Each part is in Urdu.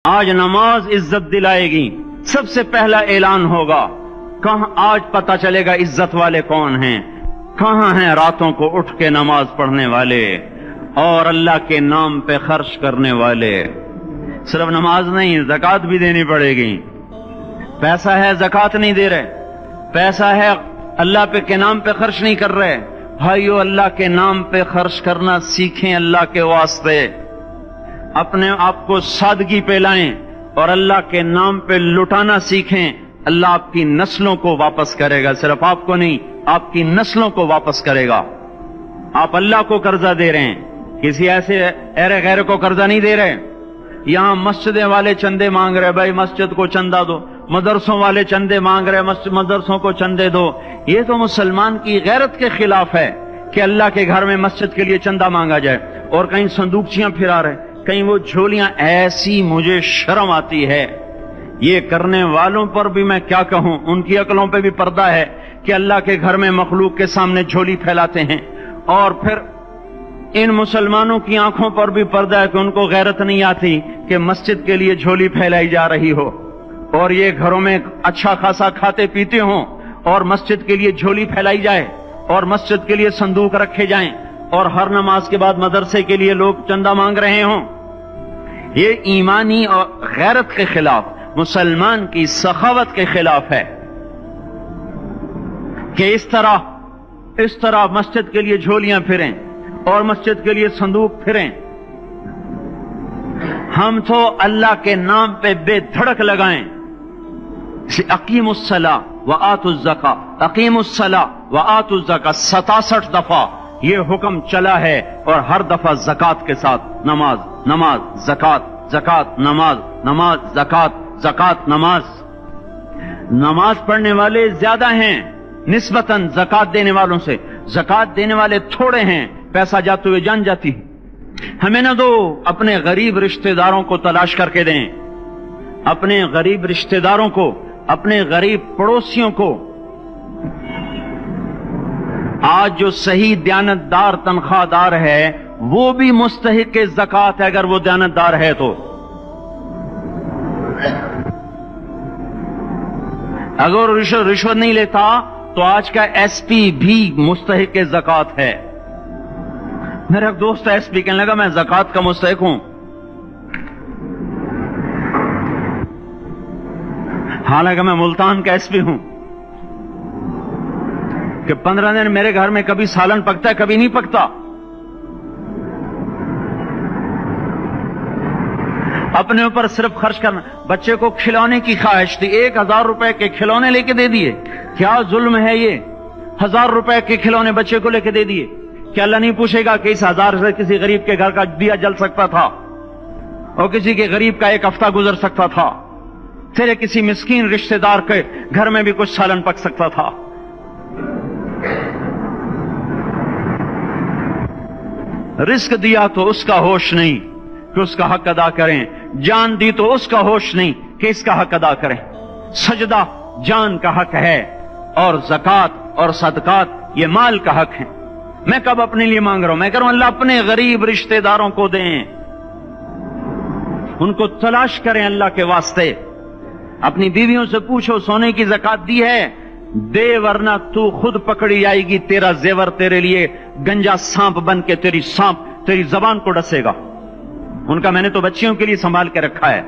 آج نماز عزت دلائے گی. سب سے پہلا اعلان ہوگا. کہاں آج پتہ چلے گا عزت والے کون ہیں. کہاں ہیں راتوں کو اٹھ کے نماز پڑھنے والے اور اللہ کے نام پہ خرچ کرنے والے. صرف نماز نہیں، زکوٰۃ بھی دینی پڑے گی. پیسہ ہے زکوٰۃ نہیں دے رہے، پیسہ ہے اللہ پہ کے نام پہ خرچ نہیں کر رہے. بھائیو، اللہ کے نام پہ خرچ کرنا سیکھیں اللہ کے واسطے. اپنے آپ کو سادگی پہ لائیں اور اللہ کے نام پہ لٹانا سیکھیں. اللہ آپ کی نسلوں کو واپس کرے گا، صرف آپ کو نہیں، آپ کی نسلوں کو واپس کرے گا. آپ اللہ کو قرضہ دے رہے ہیں، کسی ایسے ایرے غیر کو قرضہ نہیں دے رہے. یہاں مسجدیں والے چندے مانگ رہے، بھائی مسجد کو چندہ دو. مدرسوں والے چندے مانگ رہے، مدرسوں کو چندے دو. یہ تو مسلمان کی غیرت کے خلاف ہے کہ اللہ کے گھر میں مسجد کے لیے چندہ مانگا جائے. اور کہیں صندوقچیاں پھرا رہے، کہیں وہ جھولیاں. ایسی مجھے شرم آتی ہے. یہ کرنے والوں پر بھی میں کیا کہوں، ان کی عقلوں پہ بھی پردہ ہے کہ اللہ کے گھر میں مخلوق کے سامنے جھولی پھیلاتے ہیں. اور پھر ان مسلمانوں کی آنکھوں پر بھی پردہ ہے کہ ان کو غیرت نہیں آتی کہ مسجد کے لیے جھولی پھیلائی جا رہی ہو اور یہ گھروں میں اچھا خاصا کھاتے پیتے ہوں اور مسجد کے لیے جھولی پھیلائی جائے اور مسجد کے لیے صندوق رکھے جائیں اور ہر نماز کے بعد مدرسے کے لیے لوگ چندہ مانگ رہے ہوں. یہ ایمانی اور غیرت کے خلاف، مسلمان کی سخاوت کے خلاف ہے کہ اس طرح مسجد کے لیے جھولیاں پھریں اور مسجد کے لیے صندوق پھریں. ہم تو اللہ کے نام پہ بے دھڑک لگائیں. اقیم الصلاۃ وآتوا الزکاۃ، اقیم الصلاۃ وآتوا الزکاۃ 67 دفعہ یہ حکم چلا ہے، اور ہر دفعہ زکوٰۃ کے ساتھ. نماز نماز زکوٰۃ، زکوٰۃ نماز، نماز زکوٰۃ، زکوٰۃ نماز. نماز پڑھنے والے زیادہ ہیں نسبتاً زکوٰۃ دینے والوں سے. زکوٰۃ دینے والے تھوڑے ہیں، پیسہ جاتے ہوئے جان جاتی. ہمیں نہ دو، اپنے غریب رشتہ داروں کو تلاش کر کے دیں. اپنے غریب رشتہ داروں کو، اپنے غریب پڑوسیوں کو. آج جو صحیح دیانت دار تنخواہ دار ہے وہ بھی مستحق زکوٰۃ ہے اگر وہ دیانت دار ہے تو. اگر رشوت نہیں لیتا تو آج کا ایس پی بھی مستحق زکوٰۃ ہے. میرا ایک دوست ایس پی کہنے لگا میں زکوٰۃ کا مستحق ہوں، حالانکہ میں ملتان کا ایس پی ہوں. کہ 15 دن میرے گھر میں کبھی سالن پکتا ہے، کبھی نہیں پکتا. اپنے اوپر صرف خرچ کرنا. بچے کو کھلونے کی خواہش تھی، 1000 روپے کے کھلونے لے کے دے دیے. کیا ظلم ہے یہ! 1000 روپے کے کھلونے بچے کو لے کے دے دیے. کیا اللہ نہیں پوچھے گا کہ اس 1000 سے کسی غریب کے گھر کا دیا جل سکتا تھا اور کسی کے غریب کا ایک ہفتہ گزر سکتا تھا، تیرے کسی مسکین رشتہ دار کے گھر میں بھی کچھ سالن پک سکتا تھا. رزق دیا تو اس کا ہوش نہیں کہ اس کا حق ادا کریں. جان دی تو اس کا ہوش نہیں کہ اس کا حق ادا کریں. سجدہ جان کا حق ہے اور زکوٰۃ اور صدقات یہ مال کا حق ہے. میں کب اپنے لیے مانگ رہا ہوں؟ میں کہہ رہا ہوں اللہ اپنے غریب رشتہ داروں کو دیں، ان کو تلاش کریں اللہ کے واسطے. اپنی بیویوں سے پوچھو سونے کی زکوٰۃ دی ہے؟ دے، ورنہ تو خود پکڑی جائے گی. تیرا زیور تیرے لیے گنجا سانپ بن کے تیری زبان کو ڈسے گا. ان کا میں نے تو بچیوں کے لیے سنبھال کے رکھا ہے.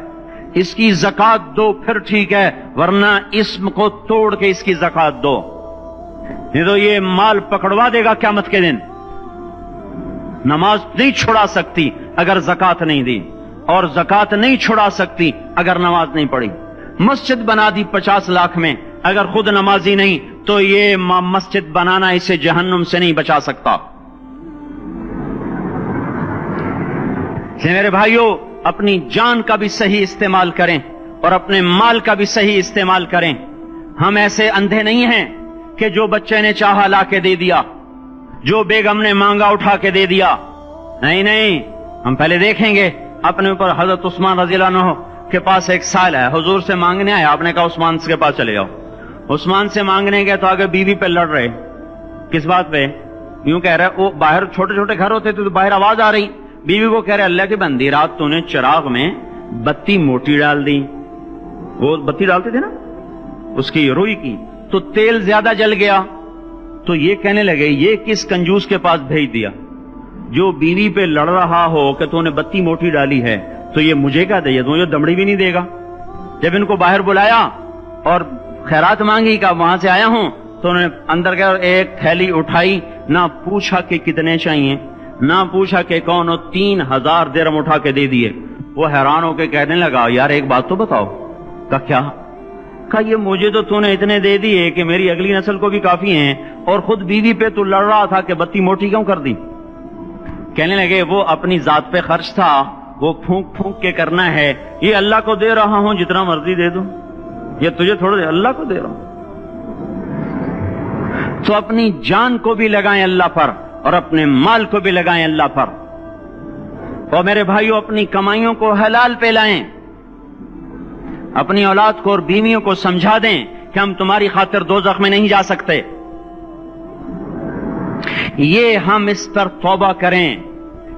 اس کی زکوٰۃ دو پھر ٹھیک ہے، ورنہ اسم کو توڑ کے اس کی زکوٰۃ دو، نہیں تو یہ مال پکڑوا دے گا قیامت کے دن. نماز نہیں چھڑا سکتی اگر زکوٰۃ نہیں دی، اور زکوٰۃ نہیں چھڑا سکتی اگر نماز نہیں پڑھی. مسجد بنا دی 50 لاکھ میں، اگر خود نمازی نہیں تو یہ مسجد بنانا اسے جہنم سے نہیں بچا سکتا. میرے بھائیوں، اپنی جان کا بھی صحیح استعمال کریں اور اپنے مال کا بھی صحیح استعمال کریں. ہم ایسے اندھے نہیں ہیں کہ جو بچے نے چاہا لا کے دے دیا، جو بیگم نے مانگا اٹھا کے دے دیا. نہیں، ہم پہلے دیکھیں گے. اپنے اوپر حضرت عثمان رضی اللہ عنہ کے پاس ایک سائل ہے، حضور سے مانگنے آیا. آپ نے کہا عثمان کے پاس چلے جاؤ. عثمان سے مانگنے گئے تو آگے بیوی پہ لڑ رہے. کس بات پہ؟ یوں کہہ رہے وہ باہر چھوٹے چھوٹے گھر ہوتے تھے تو باہر آواز آ رہی. بیوی کو کہہ رہے اللہ کی بندی، رات تو نے چراغ میں بتی موٹی ڈال دی، وہ بتی ڈالتے تھے نا اس کی روئی کی، تو تیل زیادہ جل گیا، تو یہ کہنے لگے یہ کس کنجوس کے پاس بھیج دیا؟ جو بیوی پہ لڑ رہا ہو کہ تو نے بتی موٹی ڈالی ہے تو یہ مجھے کیا دے، تو یہ دمڑی بھی نہیں دے گا۔ جب ان کو باہر بلایا اور خیرات مانگی کہ وہاں سے آیا ہوں، تو انہوں نے اندر گیا، ایک تھیلی اٹھائی، نہ پوچھا کہ کتنے چاہیے، نہ پوچھا کہ کون، 3000 درہم اٹھا کے دے دیے۔ وہ حیران ہو کے کہنے لگا یار ایک بات تو بتاؤ۔ کہا کیا؟ کہا یہ مجھے تو نے اتنے دے دیے کہ میری اگلی نسل کو بھی کافی ہیں، اور خود بیوی پہ تو لڑ رہا تھا کہ بتی موٹی کیوں کر دی؟ کہنے لگے وہ اپنی ذات پہ خرچ تھا، وہ پھونک پھونک کے کرنا ہے، یہ اللہ کو دے رہا ہوں جتنا مرضی دے دوں، یہ تجھے تھوڑا دے، اللہ کو دے رہا ہوں۔ تو اپنی جان کو بھی لگائیں اللہ پر اور اپنے مال کو بھی لگائیں اللہ پر، اور میرے بھائیوں اپنی کمائیوں کو حلال پہ لائیں، اپنی اولاد کو اور بیویوں کو سمجھا دیں کہ ہم تمہاری خاطر دوزخ میں نہیں جا سکتے۔ یہ ہم اس پر توبہ کریں،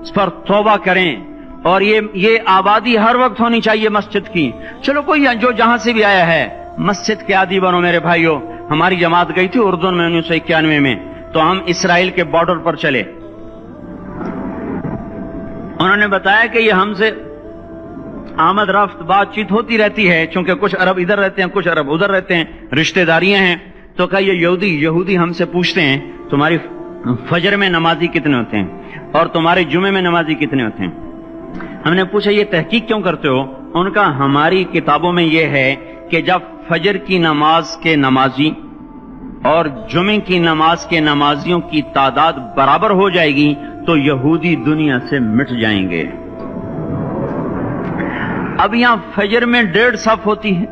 اس پر توبہ کریں، اور یہ آبادی ہر وقت ہونی چاہیے مسجد کی۔ چلو کوئی جو جہاں سے بھی آیا ہے مسجد کے عادی بنو میرے بھائیوں۔ ہماری جماعت گئی تھی اردن میں 1991 میں، تو ہم اسرائیل کے بارڈر پر چلے۔ انہوں نے بتایا کہ یہ ہم سے آمد رفت بات چیت ہوتی رہتی ہے، چونکہ کچھ عرب ادھر رہتے ہیں کچھ عرب ادھر رہتے ہیں، رشتہ داریاں ہیں۔ تو کہا یہ یہودی ہم سے پوچھتے ہیں تمہاری فجر میں نمازی کتنے ہوتے ہیں اور تمہارے جمعے میں نمازی کتنے ہوتے ہیں؟ ہم نے پوچھا یہ تحقیق کیوں کرتے ہو؟ ان کا ہماری کتابوں میں یہ ہے کہ جب فجر کی نماز کے نمازی اور جمعے کی نماز کے نمازیوں کی تعداد برابر ہو جائے گی تو یہودی دنیا سے مٹ جائیں گے۔ اب یہاں فجر میں 1.5 صف ہوتی ہے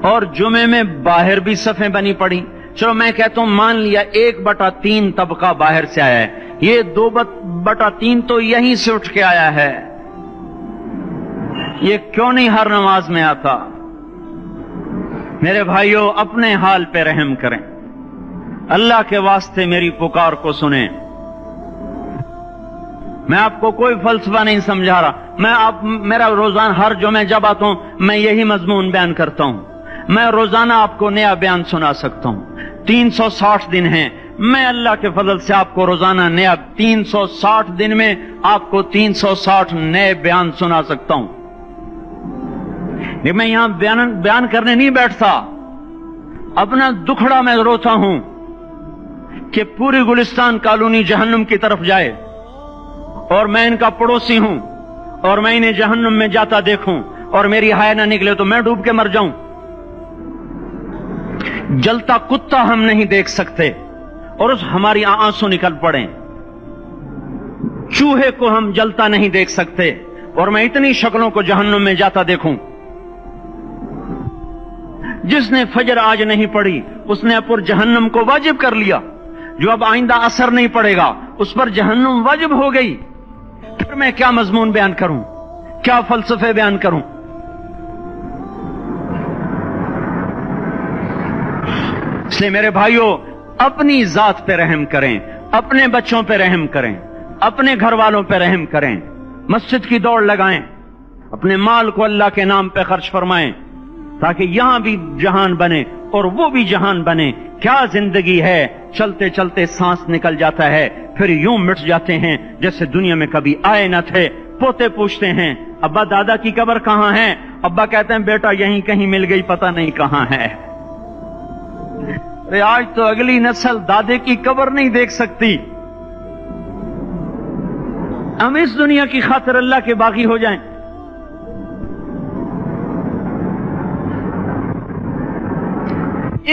اور جمعے میں باہر بھی صفیں بنی پڑی۔ چلو میں کہتا ہوں مان لیا 1/3 طبقہ باہر سے آیا ہے، یہ 2/3 تو یہیں سے اٹھ کے آیا ہے، یہ کیوں نہیں ہر نماز میں آتا؟ میرے بھائیوں اپنے حال پہ رحم کریں، اللہ کے واسطے میری پکار کو سنیں۔ میں آپ کو کوئی فلسفہ نہیں سمجھا رہا، میرا روزانہ ہر جمعہ جب آتا ہوں میں یہی مضمون بیان کرتا ہوں، میں روزانہ آپ کو نیا بیان سنا سکتا ہوں۔ 360 دن ہیں، میں اللہ کے فضل سے آپ کو روزانہ نیا 360 دن میں آپ کو 360 نئے بیان سنا سکتا ہوں۔ میں یہاں بیان کرنے نہیں بیٹھتا، اپنا دکھڑا میں روتا ہوں کہ پوری گلستان کالونی جہنم کی طرف جائے اور میں ان کا پڑوسی ہوں اور میں انہیں جہنم میں جاتا دیکھوں اور میری ہائے نہ نکلے تو میں ڈوب کے مر جاؤں۔ جلتا کتا ہم نہیں دیکھ سکتے اور اس ہماری آنسو نکل پڑیں، چوہے کو ہم جلتا نہیں دیکھ سکتے اور میں اتنی شکلوں کو جہنم میں جاتا دیکھوں۔ جس نے فجر آج نہیں پڑھی اس نے پر جہنم کو واجب کر لیا، جو اب آئندہ اثر نہیں پڑے گا اس پر جہنم واجب ہو گئی۔ پھر میں کیا مضمون بیان کروں، کیا فلسفے بیان کروں؟ اس لیے میرے بھائیوں اپنی ذات پہ رحم کریں، اپنے بچوں پہ رحم کریں، اپنے گھر والوں پہ رحم کریں، مسجد کی دوڑ لگائیں، اپنے مال کو اللہ کے نام پہ خرچ فرمائیں تاکہ یہاں بھی جہان بنے اور وہ بھی جہان بنے۔ کیا زندگی ہے، چلتے چلتے سانس نکل جاتا ہے پھر یوں مٹ جاتے ہیں جیسے دنیا میں کبھی آئے نہ تھے۔ پوتے پوچھتے ہیں ابا دادا کی قبر کہاں ہے؟ ابا کہتے ہیں بیٹا یہیں کہیں مل گئی، پتہ نہیں کہاں ہے۔ آج تو اگلی نسل دادے کی قبر نہیں دیکھ سکتی۔ ہم اس دنیا کی خاطر اللہ کے باغی ہو جائیں۔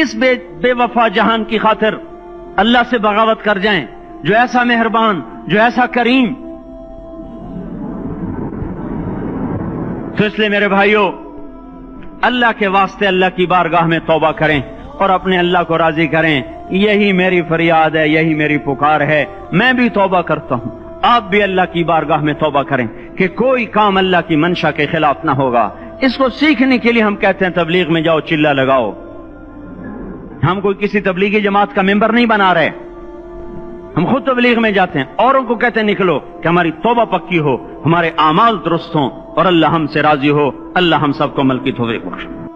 اس بے وفا جہان کی خاطر اللہ سے بغاوت کر جائیں جو ایسا مہربان، جو ایسا کریم۔ تو اس لیے میرے بھائیوں اللہ کے واسطے اللہ کی بارگاہ میں توبہ کریں اور اپنے اللہ کو راضی کریں۔ یہی میری فریاد ہے، یہی میری پکار ہے۔ میں بھی توبہ کرتا ہوں، آپ بھی اللہ کی بارگاہ میں توبہ کریں کہ کوئی کام اللہ کی منشا کے خلاف نہ ہوگا۔ اس کو سیکھنے کے لیے ہم کہتے ہیں تبلیغ میں جاؤ، چلہ لگاؤ۔ ہم کوئی کسی تبلیغی جماعت کا ممبر نہیں بنا رہے، ہم خود تبلیغ میں جاتے ہیں، اوروں کو کہتے ہیں نکلو کہ ہماری توبہ پکی ہو، ہمارے اعمال درست ہوں، اور اللہ ہم سے راضی ہو. اللہ ہم سب کو عمل کی توفیق بخشے.